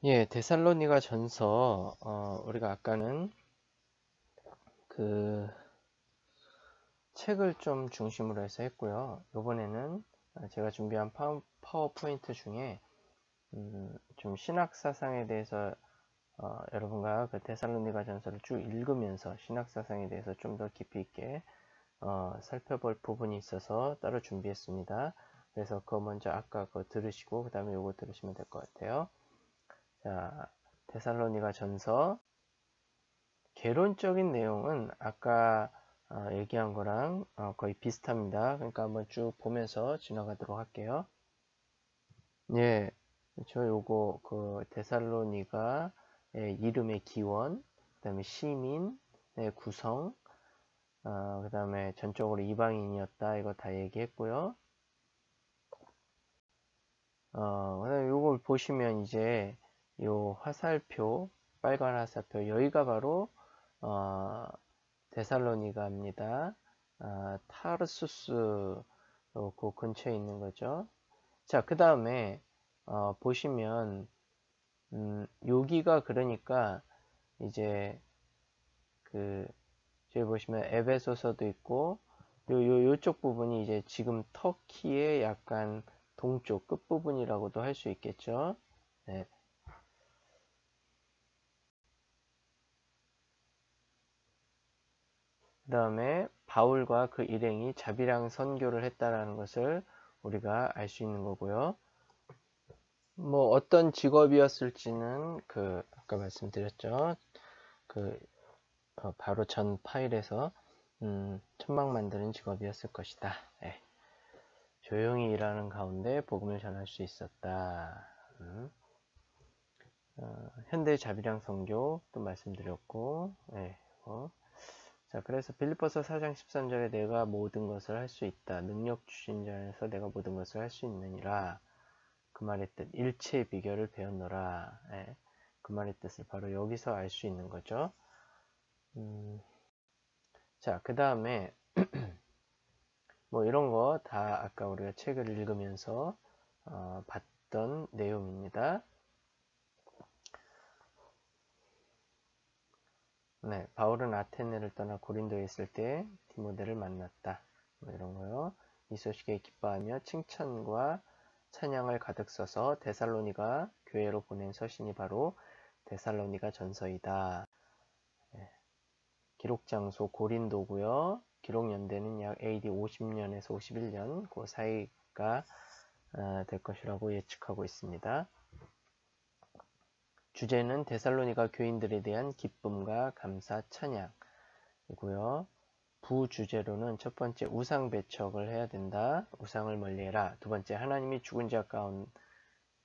예, 데살로니가 전서, 우리가 아까는 그 책을 좀 중심으로 해서 했고요. 이번에는 제가 준비한 파워포인트 중에 좀 신학 사상에 대해서 여러분과 그 데살로니가 전서를 쭉 읽으면서 신학 사상에 대해서 좀 더 깊이 있게 살펴볼 부분이 있어서 따로 준비했습니다. 그래서 그거 먼저 아까 그거 들으시고 그 다음에 요거 들으시면 될 것 같아요. 자, 데살로니가 전서 개론적인 내용은 아까 얘기한 거랑 거의 비슷합니다. 그러니까 한번 쭉 보면서 지나가도록 할게요. 예, 저 요거 그 데살로니가의 이름의 기원, 그다음에 시민, 구성, 그다음에 전적으로 이방인이었다 이거 다 얘기했고요. 그다음에 요걸 보시면 이제 요 화살표, 빨간 화살표 여기가 바로 어, 데살로니가입니다. 타르수스 그 근처에 있는 거죠. 자, 그 다음에 보시면 여기가 그러니까 이제 그 저기 보시면 에베소서도 있고 요쪽 부분이 이제 지금 터키의 약간 동쪽 끝부분이라고도 할 수 있겠죠. 네. 그 다음에 바울과 그 일행이 자비랑 선교를 했다라는 것을 우리가 알 수 있는 거고요. 뭐 어떤 직업이었을지는 그 아까 말씀드렸죠. 그 바로 전 파일에서 천막 만드는 직업이었을 것이다. 네. 조용히 일하는 가운데 복음을 전할 수 있었다. 현대 자비랑 선교 또 말씀드렸고, 네. 자, 그래서 빌립보서 4장 13절에 내가 모든 것을 할 수 있다. 능력 주신 자 안에서 내가 모든 것을 할 수 있느니라. 그 말의 뜻, 일체의 비결을 배웠노라. 예, 그 말의 뜻을 바로 여기서 알 수 있는 거죠. 자, 그 다음에 뭐 이런 거 다 아까 우리가 책을 읽으면서 봤던 내용입니다. 네, 바울은 아테네를 떠나 고린도에 있을 때 디모데를 만났다. 뭐 이런 거요. 이 소식에 기뻐하며 칭찬과 찬양을 가득 써서 데살로니가 교회로 보낸 서신이 바로 데살로니가 전서이다. 기록 장소 고린도고요. 기록 연대는 약 AD 50년에서 51년 그 사이가 될 것이라고 예측하고 있습니다. 주제는 데살로니가 교인들에 대한 기쁨과 감사 찬양이고요. 부주제로는 첫 번째 우상 배척을 해야 된다. 우상을 멀리해라. 두 번째 하나님이 죽은 자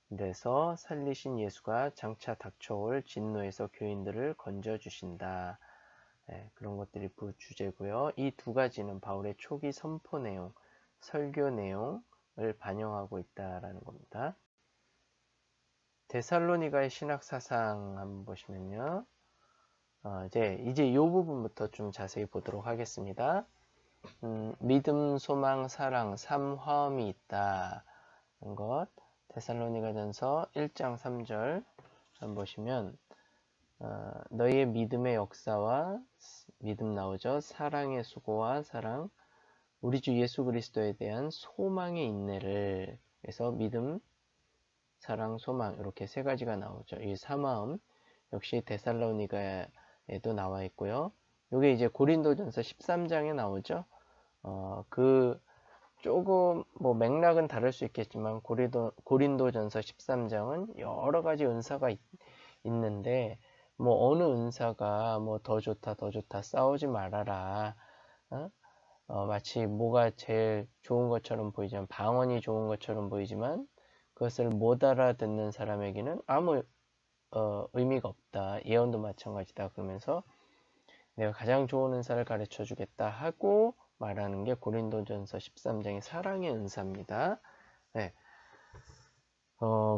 가운데서 살리신 예수가 장차 닥쳐올 진노에서 교인들을 건져주신다. 네, 그런 것들이 부주제고요. 이 두 가지는 바울의 초기 선포 내용, 설교 내용을 반영하고 있다라는 겁니다. 데살로니가의 신학 사상 한번 보시면요. 이제 이 부분부터 좀 자세히 보도록 하겠습니다. 믿음, 소망, 사랑, 삼화음이 있다는 것. 데살로니가전서 1장 3절 한번 보시면 너희의 믿음의 역사와 믿음 나오죠. 사랑의 수고와 사랑, 우리 주 예수 그리스도에 대한 소망의 인내를 해서 믿음, 사랑, 소망 이렇게 세 가지가 나오죠. 이 삼화음 역시 데살로니가에도 나와 있고요. 이게 이제 고린도전서 13장에 나오죠. 그 조금 뭐 맥락은 다를 수 있겠지만 고린도전서 13장은 여러 가지 은사가 있는데 뭐 어느 은사가 뭐 더 좋다 더 좋다 싸우지 말아라. 마치 뭐가 제일 좋은 것처럼 보이지만 방언이 좋은 것처럼 보이지만 그것을 못 알아듣는 사람에게는 아무 의미가 없다. 예언도 마찬가지다. 그러면서 내가 가장 좋은 은사를 가르쳐 주겠다 하고 말하는 게 고린도전서 13장의 사랑의 은사입니다. 네.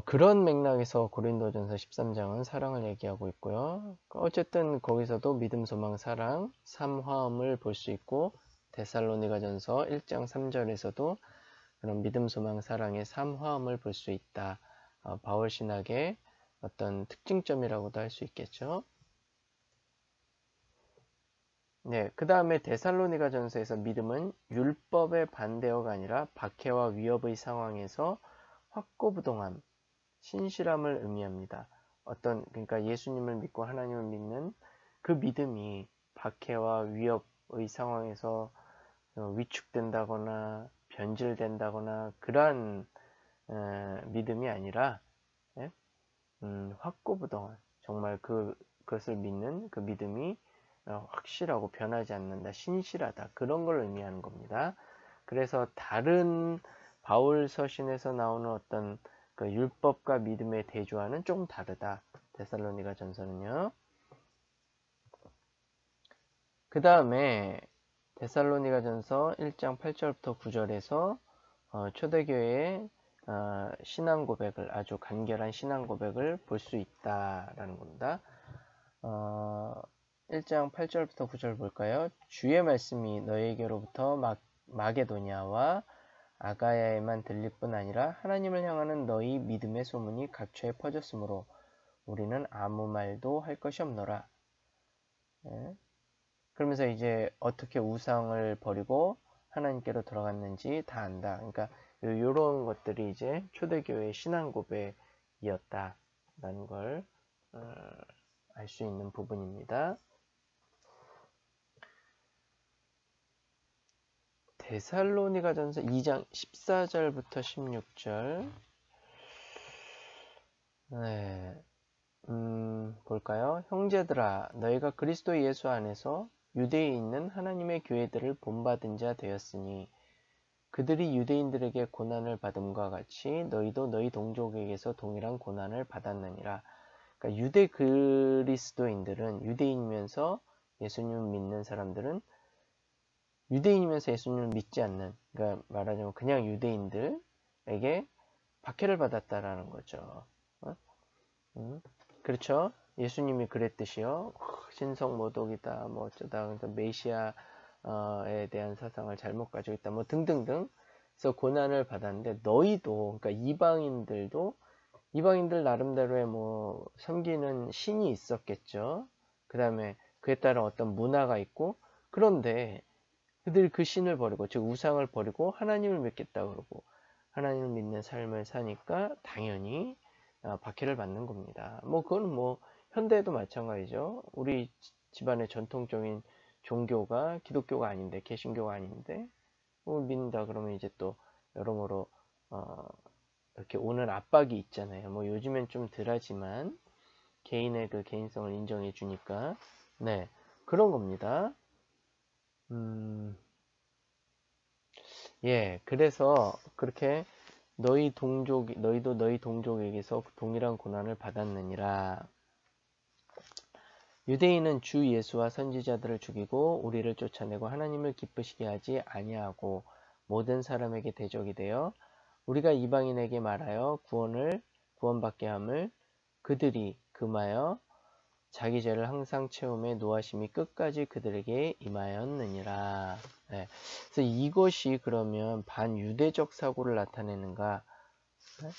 그런 맥락에서 고린도전서 13장은 사랑을 얘기하고 있고요. 어쨌든 거기서도 믿음, 소망, 사랑, 삼화음을 볼 수 있고 데살로니가전서 1장 3절에서도 그런 믿음, 소망, 사랑의 삼화음을 볼 수 있다. 바울 신학의 어떤 특징점이라고도 할 수 있겠죠. 네, 그 다음에 데살로니가 전서에서 믿음은 율법의 반대어가 아니라 박해와 위협의 상황에서 확고부동함, 신실함을 의미합니다. 그러니까 예수님을 믿고 하나님을 믿는 그 믿음이 박해와 위협의 상황에서 위축된다거나 변질된다거나 그러한 믿음이 아니라 예? 확고부동한 정말 그것을 믿는 그 믿음이 확실하고 변하지 않는다, 신실하다 그런 걸 의미하는 겁니다. 그래서 다른 바울 서신에서 나오는 어떤 그 율법과 믿음의 대조와는 조금 다르다. 데살로니가 전서는요. 그 다음에 데살로니가 전서 1장 8절부터 9절에서 초대교회의 신앙 고백을 아주 간결한 신앙 고백을 볼 수 있다라는 겁니다. 1장 8절부터 9절 볼까요? 주의 말씀이 너희에게로부터 마게도냐와 아가야에만 들릴 뿐 아니라 하나님을 향하는 너희 믿음의 소문이 각처에 퍼졌으므로 우리는 아무 말도 할 것이 없노라. 예? 그러면서 이제 어떻게 우상을 버리고 하나님께로 돌아갔는지 다 안다. 그러니까 이런 것들이 이제 초대교회의 신앙 고백이었다라는 걸 알 수 있는 부분입니다. 데살로니가전서 2장 14절부터 16절. 네. 볼까요? 형제들아, 너희가 그리스도 예수 안에서 유대에 있는 하나님의 교회들을 본받은 자 되었으니 그들이 유대인들에게 고난을 받음과 같이 너희도 너희 동족에게서 동일한 고난을 받았느니라. 그러니까 유대 그리스도인들은 유대인이면서 예수님을 믿는 사람들은 유대인이면서 예수님을 믿지 않는, 그러니까 말하자면 그냥 유대인들에게 박해를 받았다라는 거죠. 그렇죠? 예수님이 그랬듯이요. 신성모독이다, 뭐 어쩌다, 그래서 메시아에 대한 사상을 잘못 가지고 있다, 뭐 등등등. 그래서 고난을 받았는데 너희도, 그러니까 이방인들 나름대로의 뭐 섬기는 신이 있었겠죠. 그 다음에 그에 따른 어떤 문화가 있고, 그런데 그들이 그 신을 버리고, 즉 우상을 버리고 하나님을 믿겠다 그러고 하나님을 믿는 삶을 사니까 당연히 박해를 받는 겁니다. 뭐 그건 뭐 현대에도 마찬가지죠. 우리 집안의 전통적인 종교가 기독교가 아닌데, 개신교가 아닌데 믿는다 그러면 이제 또 여러모로 이렇게 오는 압박이 있잖아요. 뭐 요즘엔 좀 덜하지만 개인의 그 개인성을 인정해 주니까 네, 그런 겁니다. 예, 그래서 그렇게 너희도 너희 동족에게서 동일한 고난을 받았느니라. 유대인은 주 예수와 선지자들을 죽이고 우리를 쫓아내고 하나님을 기쁘시게 하지 아니하고 모든 사람에게 대적이 되어 우리가 이방인에게 말하여 구원받게 함을 그들이 금하여 자기 죄를 항상 채움에 노하심이 끝까지 그들에게 임하였느니라. 네. 그래서 이것이 그러면 반유대적 사고를 나타내는가? 네?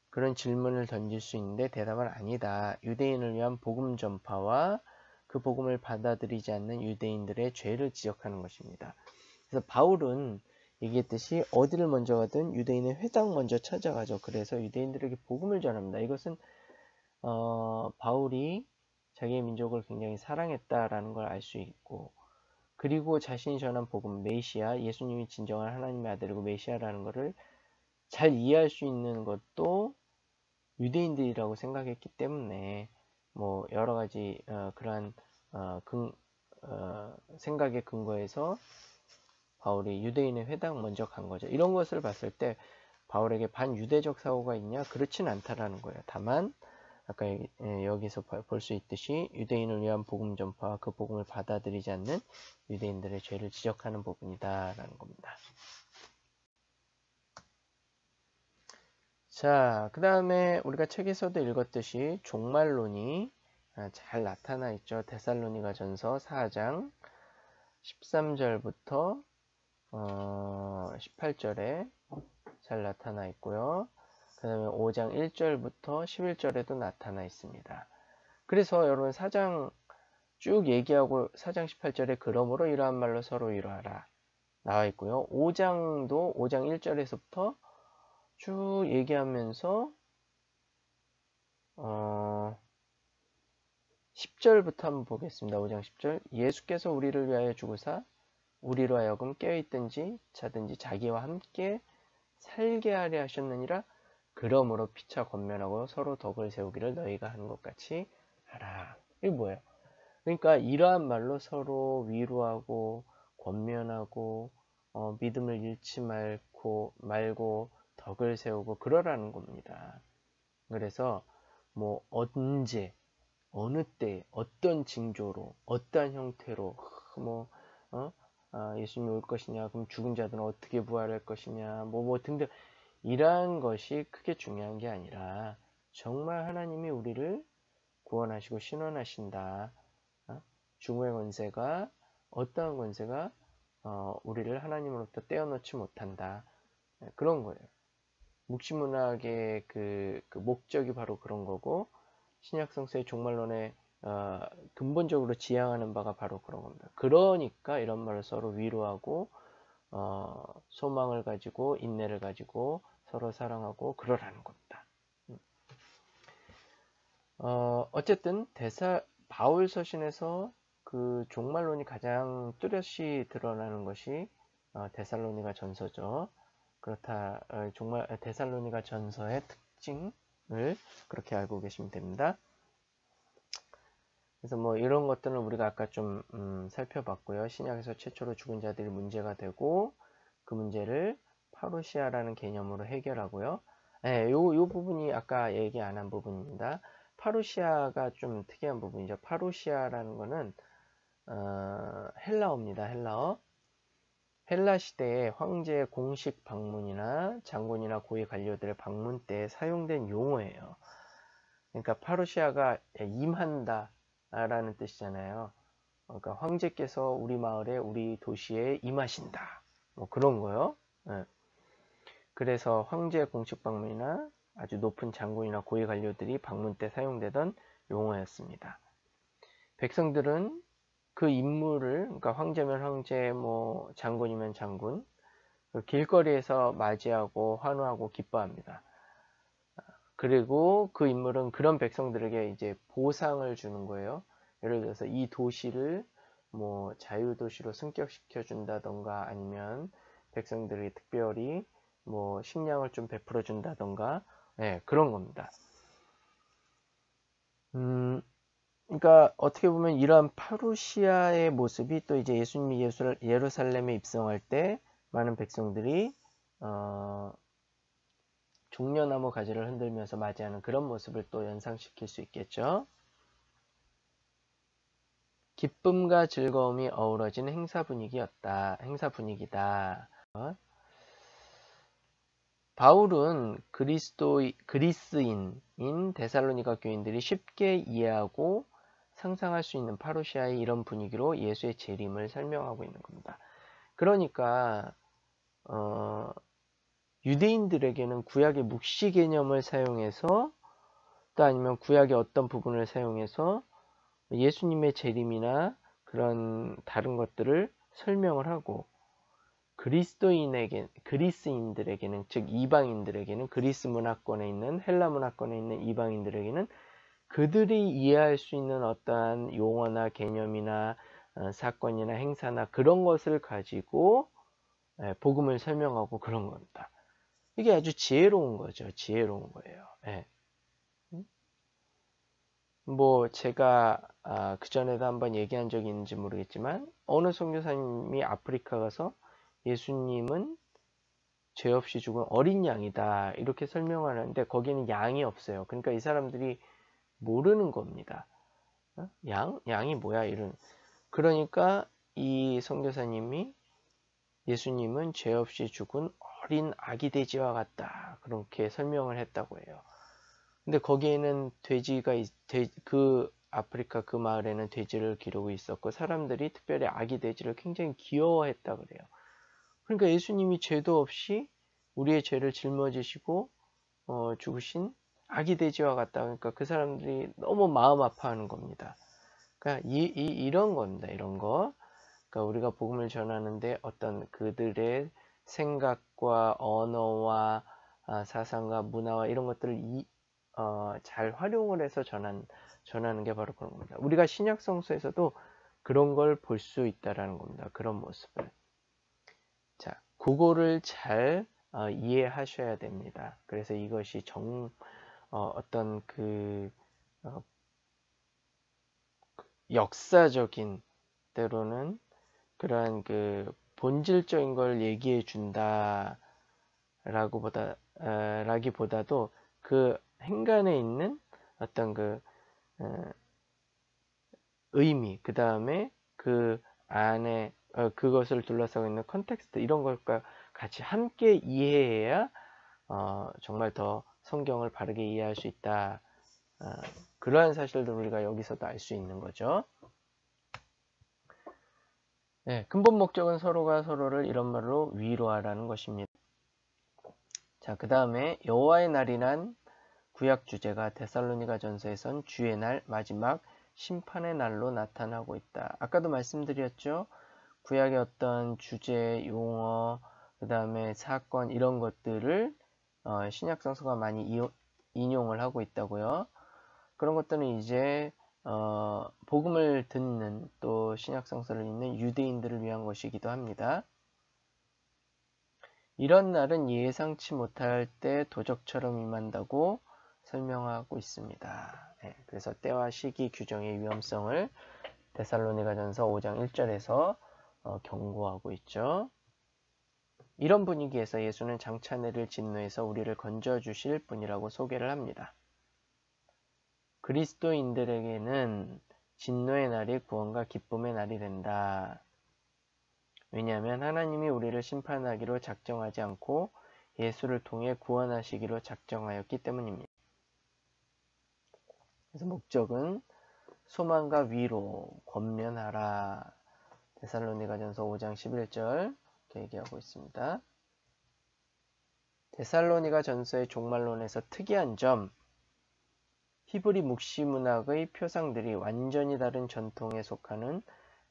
그런 질문을 던질 수 있는데 대답은 아니다. 유대인을 위한 복음 전파와 그 복음을 받아들이지 않는 유대인들의 죄를 지적하는 것입니다. 그래서 바울은 얘기했듯이 어디를 먼저 가든 유대인의 회당 먼저 찾아가죠. 그래서 유대인들에게 복음을 전합니다. 이것은 바울이 자기의 민족을 굉장히 사랑했다라는 걸 알 수 있고, 그리고 자신이 전한 복음 메시아, 예수님이 진정한 하나님의 아들이고 메시아라는 것을 잘 이해할 수 있는 것도 유대인들이라고 생각했기 때문에 뭐 여러 가지 그러한 생각의 근거에서 바울이 유대인의 회당 먼저 간 거죠. 이런 것을 봤을 때 바울에게 반유대적 사고가 있냐? 그렇진 않다라는 거예요. 다만 아까 여기서 볼 수 있듯이 유대인을 위한 복음 전파와 그 복음을 받아들이지 않는 유대인들의 죄를 지적하는 부분이다라는 겁니다. 자, 그 다음에 우리가 책에서도 읽었듯이 종말론이 잘 나타나 있죠. 데살로니가 전서 4장 13절부터 18절에 잘 나타나 있고요. 그 다음에 5장 1절부터 11절에도 나타나 있습니다. 그래서 여러분 4장 쭉 얘기하고 4장 18절에 그러므로 이러한 말로 서로 위로하라 나와 있고요. 5장도 5장 1절에서부터 쭉 얘기하면서 10절부터 한번 보겠습니다. 5장 10절 예수께서 우리를 위하여 죽으사 우리로 하여금 깨어있든지 자든지 자기와 함께 살게 하려 하셨느니라. 그러므로 피차 권면하고 서로 덕을 세우기를 너희가 하는 것 같이 하라. 이게 뭐예요? 그러니까 이러한 말로 서로 위로하고 권면하고 믿음을 잃지 말고 덕을 세우고 그러라는 겁니다. 그래서 뭐 언제 어느 때 어떤 징조로 어떠한 형태로 예수님이 올 것이냐, 그럼 죽은 자들은 어떻게 부활할 것이냐, 뭐 등등 이러한 것이 크게 중요한 게 아니라 정말 하나님이 우리를 구원하시고 신원하신다. 죽음의 권세가 어떠한 권세가 우리를 하나님으로부터 떼어놓지 못한다. 그런 거예요. 묵시문학의 그 목적이 바로 그런 거고 신약성서의 종말론의 근본적으로 지향하는 바가 바로 그런 겁니다. 그러니까 이런 말을 서로 위로하고 소망을 가지고 인내를 가지고 서로 사랑하고 그러라는 겁니다. 어쨌든 바울 서신에서 그 종말론이 가장 뚜렷이 드러나는 것이 데살로니가 전서죠. 그렇다 정말 데살로니가 전서의 특징을 그렇게 알고 계시면 됩니다. 그래서 뭐 이런 것들은 우리가 아까 좀 살펴봤고요. 신약에서 최초로 죽은 자들이 문제가 되고 그 문제를 파루시아라는 개념으로 해결하고요. 네, 요 부분이 아까 얘기 안 한 부분입니다. 파루시아가 좀 특이한 부분이죠. 파루시아라는 거는 헬라어입니다. 헬라어. 헬라 시대에 황제의 공식 방문이나 장군이나 고위 관료들의 방문 때 사용된 용어예요. 그러니까 파루시아가 임한다 라는 뜻이잖아요. 그러니까 황제께서 우리 마을에 우리 도시에 임하신다. 뭐 그런 거요. 네. 그래서 황제의 공식 방문이나 아주 높은 장군이나 고위 관료들이 방문 때 사용되던 용어였습니다. 백성들은 그 인물을, 그러니까 황제면 황제, 뭐 장군이면 장군, 그 길거리에서 맞이하고 환호하고 기뻐합니다. 그리고 그 인물은 그런 백성들에게 이제 보상을 주는 거예요. 예를 들어서 이 도시를 뭐 자유도시로 승격시켜 준다던가 아니면 백성들이 특별히 뭐 식량을 좀 베풀어 준다던가 네, 그런 겁니다. 그러니까 어떻게 보면 이러한 파루시아의 모습이 또 이제 예수님이 예루살렘에 입성할 때 많은 백성들이 종려나무 가지를 흔들면서 맞이하는 그런 모습을 또 연상시킬 수 있겠죠. 기쁨과 즐거움이 어우러진 행사 분위기다. 바울은 그리스인인 데살로니가 교인들이 쉽게 이해하고 상상할 수 있는 파루시아의 이런 분위기로 예수의 재림을 설명하고 있는 겁니다. 그러니까 유대인들에게는 구약의 묵시 개념을 사용해서 또 아니면 구약의 어떤 부분을 사용해서 예수님의 재림이나 그런 다른 것들을 설명을 하고 그리스인들에게는 즉 이방인들에게는 그리스 문화권에 있는 헬라 문화권에 있는 이방인들에게는 그들이 이해할 수 있는 어떠한 용어나 개념이나 사건이나 행사나 그런 것을 가지고 복음을 설명하고 그런 겁니다. 이게 아주 지혜로운 거죠. 지혜로운 거예요. 예. 뭐 제가 그전에도 한번 얘기한 적이 있는지 모르겠지만 어느 선교사님이 아프리카 가서 예수님은 죄 없이 죽은 어린 양이다 이렇게 설명을 하는데 거기는 양이 없어요. 그러니까 이 사람들이 모르는 겁니다. 양이 뭐야 이런. 그러니까 이 선교사님이 예수님은 죄 없이 죽은 어린 아기 돼지와 같다 그렇게 설명을 했다고 해요. 근데 거기에는 그 아프리카 그 마을에는 돼지를 기르고 있었고 사람들이 특별히 아기 돼지를 굉장히 귀여워했다 그래요. 그러니까 예수님이 죄도 없이 우리의 죄를 짊어지시고 죽으신 아기 돼지와 같다. 그러니까 그 사람들이 너무 마음 아파하는 겁니다. 그러니까 이런 겁니다. 이런 거. 그러니까 우리가 복음을 전하는데 어떤 그들의 생각과 언어와 사상과 문화와 이런 것들을 잘 활용을 해서 전하는 게 바로 그런 겁니다. 우리가 신약 성서에서도 그런 걸 볼 수 있다라는 겁니다. 그런 모습을. 자, 그거를 잘 이해하셔야 됩니다. 그래서 이것이 어떤 역사적인 때로는 그러한 본질적인 걸 얘기해 준다 라기보다도 그 행간에 있는 어떤 의미, 그 다음에 그 안에 그것을 둘러싸고 있는 컨텍스트 이런 것과 같이 함께 이해해야 정말 더 성경을 바르게 이해할 수 있다. 그러한 사실들 우리가 여기서도 알 수 있는 거죠. 네, 근본 목적은 서로가 서로를 이런 말로 위로하라는 것입니다. 자, 그 다음에 여호와의 날이란 구약 주제가 데살로니가 전서에선 주의 날, 마지막 심판의 날로 나타나고 있다. 아까도 말씀드렸죠. 구약의 어떤 주제, 용어, 그 다음에 사건 이런 것들을 신약 성서가 많이 인용을 하고 있다고요. 그런 것들은 이제 복음을 듣는 또 신약 성서를 읽는 유대인들을 위한 것이기도 합니다. 이런 날은 예상치 못할 때 도적처럼 임한다고 설명하고 있습니다. 네, 그래서 때와 시기 규정의 위험성을 데살로니가전서 5장 1절에서 경고하고 있죠. 이런 분위기에서 예수는 장차 내릴 진노에서 우리를 건져주실 분이라고 소개를 합니다. 그리스도인들에게는 진노의 날이 구원과 기쁨의 날이 된다. 왜냐하면 하나님이 우리를 심판하기로 작정하지 않고 예수를 통해 구원하시기로 작정하였기 때문입니다. 그래서 목적은 소망과 위로, 권면하라. 데살로니가전서 5장 11절 이렇게 얘기하고 있습니다. 데살로니가전서의 종말론에서 특이한 점, 히브리 묵시문학의 표상들이 완전히 다른 전통에 속하는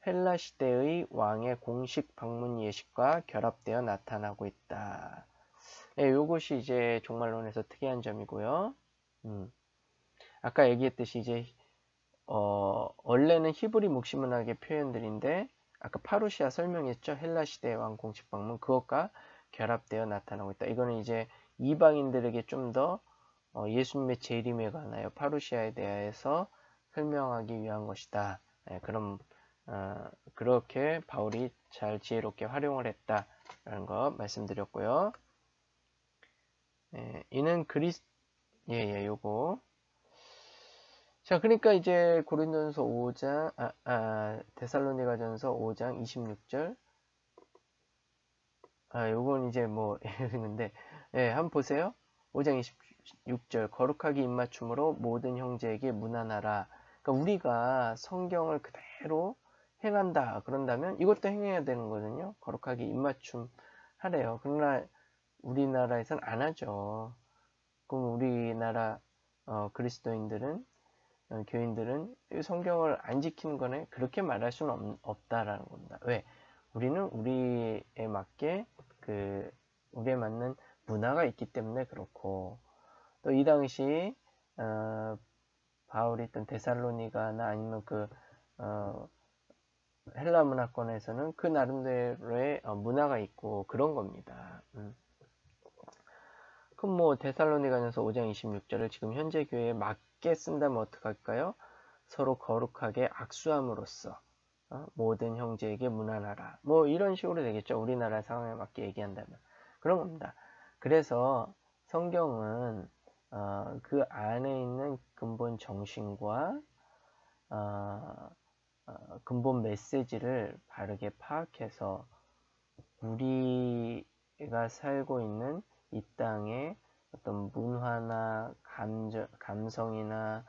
헬라 시대의 왕의 공식 방문 예식과 결합되어 나타나고 있다. 네, 이것이 이제 종말론에서 특이한 점이고요. 아까 얘기했듯이 이제 원래는 히브리 묵시문학의 표현들인데 아까 파루시아 설명했죠. 헬라 시대의 왕 공식 방문 그것과 결합되어 나타나고 있다. 이거는 이제 이방인들에게 좀 더 예수님의 재림에 관하여 파루시아에 대해서 설명하기 위한 것이다. 네, 그렇게 바울이 잘 지혜롭게 활용을 했다라는 거 말씀드렸고요. 네, 이는 요거. 자, 그러니까 이제 고린도전서 5장, 데살로니가전서 5장 26절. 요건 이제 뭐 이런데, 예, 한번 보세요. 5장 26절. 거룩하게 입맞춤으로 모든 형제에게 문안하라. 그러니까 우리가 성경을 그대로 행한다. 그런다면 이것도 행해야 되는 거거든요. 거룩하게 입맞춤 하래요. 그러나 우리나라에선 안 하죠. 그럼 우리나라 그리스도인들은 교인들은 성경을 안 지키는 거네 그렇게 말할 수는 없다라는 겁니다. 왜? 우리는 우리에 맞게 우리에 맞는 문화가 있기 때문에 그렇고 또 이 당시 바울이 있던 데살로니가나 아니면 헬라 문화권에서는 그 나름대로의 문화가 있고 그런 겁니다. 그럼 뭐 데살로니가전서 5장 26절을 지금 현재 교회에 맞게 쓴다면 어떡할까요? 서로 거룩하게 악수함으로써 모든 형제에게 문안하라. 뭐 이런 식으로 되겠죠. 우리나라 상황에 맞게 얘기한다면. 그런 겁니다. 그래서 성경은 그 안에 있는 근본 정신과 근본 메시지를 바르게 파악해서 우리가 살고 있는 이 땅의 어떤 문화나 감성이나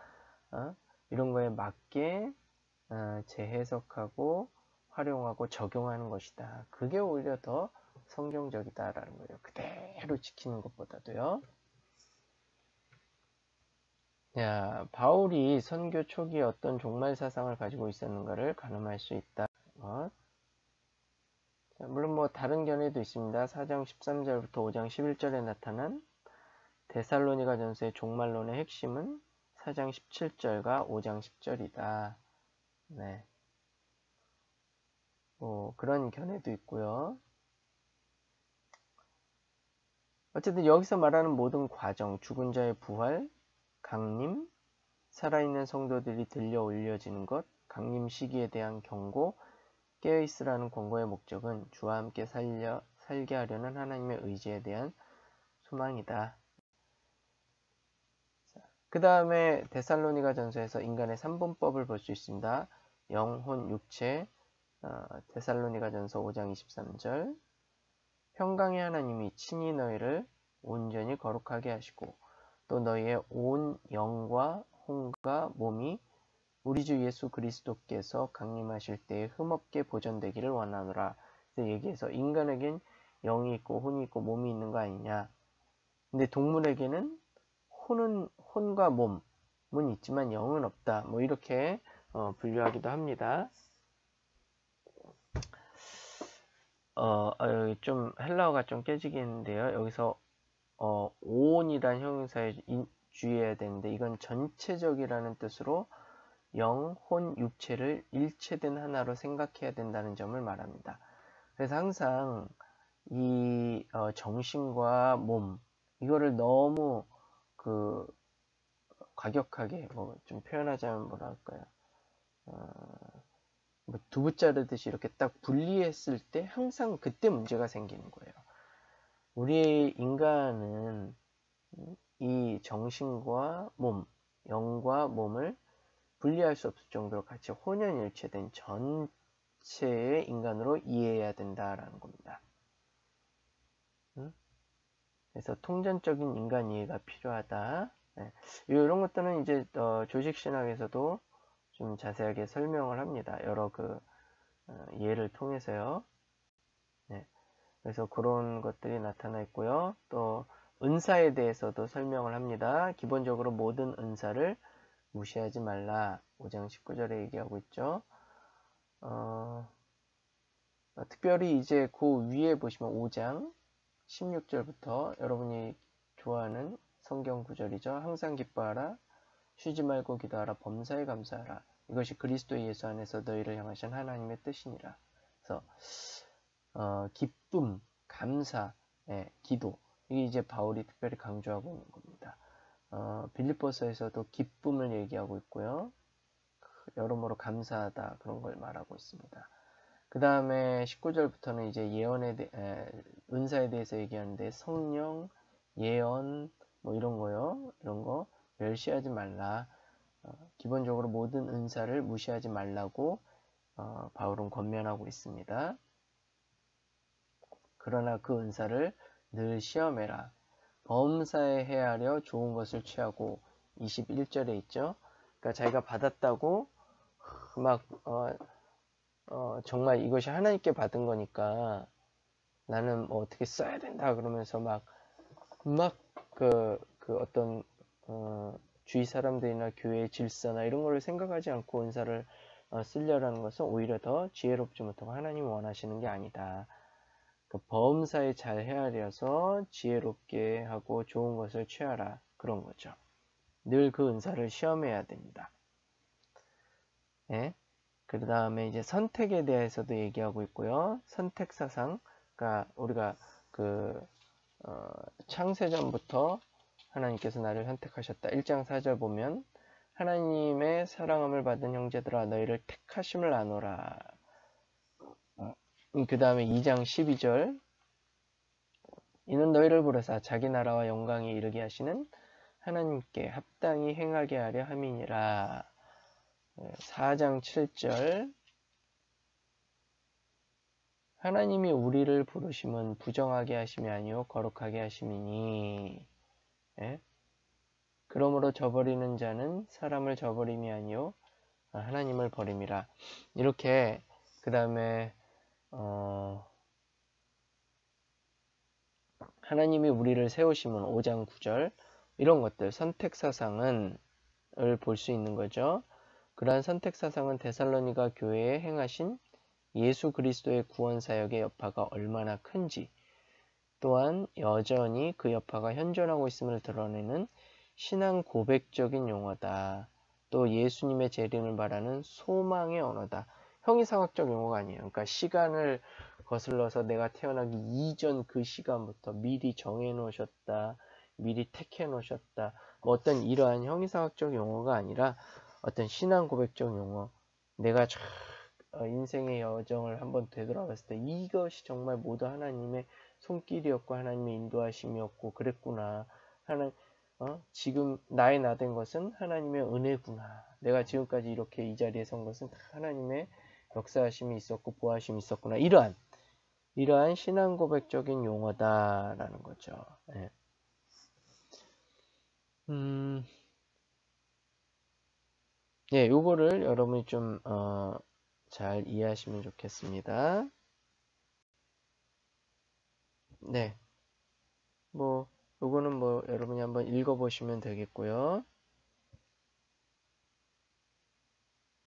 이런 거에 맞게 재해석하고 활용하고 적용하는 것이다. 그게 오히려 더 성경적이다라는 거예요. 그대로 지키는 것보다도요. 야, 바울이 선교 초기에 어떤 종말 사상을 가지고 있었는가를 가늠할 수 있다. 자, 물론 뭐 다른 견해도 있습니다. 4장 13절부터 5장 11절에 나타난 데살로니가 전서의 종말론의 핵심은 4장 17절과 5장 10절이다. 네. 뭐 그런 견해도 있고요. 어쨌든 여기서 말하는 모든 과정, 죽은 자의 부활, 강림, 살아있는 성도들이 들려 올려지는 것, 강림 시기에 대한 경고, 깨어있으라는 권고의 목적은 주와 함께 살게 하려는 하나님의 의지에 대한 소망이다. 그 다음에 데살로니가 전서에서 인간의 3분법을 볼 수 있습니다. 영혼, 육체, 데살로니가 전서 5장 23절. 평강의 하나님이 친히 너희를 온전히 거룩하게 하시고 또 너희의 온 영과 혼과 몸이 우리 주 예수 그리스도께서 강림하실 때에 흠없게 보존되기를 원하노라. 그래서 여기에서 인간에겐 영이 있고 혼이 있고 몸이 있는 거 아니냐. 근데 동물에게는 혼과 몸은 있지만 영은 없다. 뭐 이렇게 분류하기도 합니다. 좀 헬라어가 좀 깨지겠는데요. 여기서 오온이란 형용사에 주의해야 되는데 이건 전체적이라는 뜻으로 영, 혼, 육체를 일체된 하나로 생각해야 된다는 점을 말합니다. 그래서 항상 이 정신과 몸 이거를 너무 그 과격하게 뭐 좀 표현하자면 뭐랄까요? 뭐 두부 자르듯이 이렇게 딱 분리했을 때 항상 그때 문제가 생기는 거예요. 우리 인간은 이 정신과 몸, 영과 몸을 분리할 수 없을 정도로 같이 혼연일체된 전체의 인간으로 이해해야 된다라는 겁니다. 그래서 통전적인 인간 이해가 필요하다. 네. 이런 것들은 이제 조직신학에서도 좀 자세하게 설명을 합니다. 여러 예를 통해서요. 네. 그래서 그런 것들이 나타나 있고요. 또 은사에 대해서도 설명을 합니다. 기본적으로 모든 은사를 무시하지 말라. 5장 19절에 얘기하고 있죠. 특별히 이제 그 위에 보시면 5장 16절부터 여러분이 좋아하는 성경 구절이죠. 항상 기뻐하라. 쉬지 말고 기도하라. 범사에 감사하라. 이것이 그리스도 예수 안에서 너희를 향하신 하나님의 뜻이니라. 그래서 기쁨, 감사, 기도 이게 이제 바울이 특별히 강조하고 있는 겁니다. 빌립보서에서도 기쁨을 얘기하고 있고요. 여러모로 감사하다 그런 걸 말하고 있습니다. 그 다음에 19절부터는 이제 은사에 대해서 얘기하는데 성령, 예언 뭐 이런 거요. 이런 거 멸시하지 말라. 기본적으로 모든 은사를 무시하지 말라고 바울은 권면하고 있습니다. 그러나 그 은사를 늘 시험해라. 범사에 헤아려 좋은 것을 취하고 21절에 있죠. 그러니까 자기가 받았다고 막 정말 이것이 하나님께 받은 거니까 나는 뭐 어떻게 써야 된다 그러면서 그 어떤 주위 사람들이나 교회의 질서나 이런 거를 생각하지 않고 은사를 쓰려라는 것은 오히려 더 지혜롭지 못하고 하나님이 원하시는 게 아니다. 그 범사에 잘 헤아려서 지혜롭게 하고 좋은 것을 취하라 그런 거죠. 늘 그 은사를 시험해야 됩니다. 예? 그 다음에 이제 선택에 대해서도 얘기하고 있고요. 선택 사상, 그러니까 우리가 창세전부터 하나님께서 나를 선택하셨다. 1장 4절 보면 하나님의 사랑함을 받은 형제들아 너희를 택하심을 아노라. 그 다음에 2장 12절 이는 너희를 부르사 자기 나라와 영광에 이르게 하시는 하나님께 합당히 행하게 하려 함이니라. 4장 7절 하나님이 우리를 부르심은 부정하게 하심이 아니요 거룩하게 하심이니 그러므로 저버리는 자는 사람을 저버림이 아니요 하나님을 버림이라. 이렇게 그 다음에 하나님이 우리를 세우심은 5장 9절 이런 것들 선택사상은 볼 수 있는 거죠. 그러한 선택 사상은 데살로니가 교회에 행하신 예수 그리스도의 구원 사역의 여파가 얼마나 큰지, 또한 여전히 그 여파가 현존하고 있음을 드러내는 신앙 고백적인 용어다. 또 예수님의 재림을 말하는 소망의 언어다. 형이상학적 용어가 아니에요. 그러니까 시간을 거슬러서 내가 태어나기 이전 그 시간부터 미리 정해 놓으셨다. 미리 택해 놓으셨다. 뭐 어떤 이러한 형이상학적 용어가 아니라 어떤 신앙 고백적 용어. 내가 인생의 여정을 한번 되돌아봤을 때 이것이 정말 모두 하나님의 손길이었고 하나님의 인도하심이었고 그랬구나. 지금 나의 나 된 것은 하나님의 은혜구나. 내가 지금까지 이렇게 이 자리에 선 것은 하나님의 역사하심이 있었고 보하심이 있었구나. 이러한 신앙 고백적인 용어다라는 거죠. 네. 예, 요거를 여러분이 좀 잘 이해하시면 좋겠습니다. 네. 요거는 여러분이 한번 읽어보시면 되겠고요.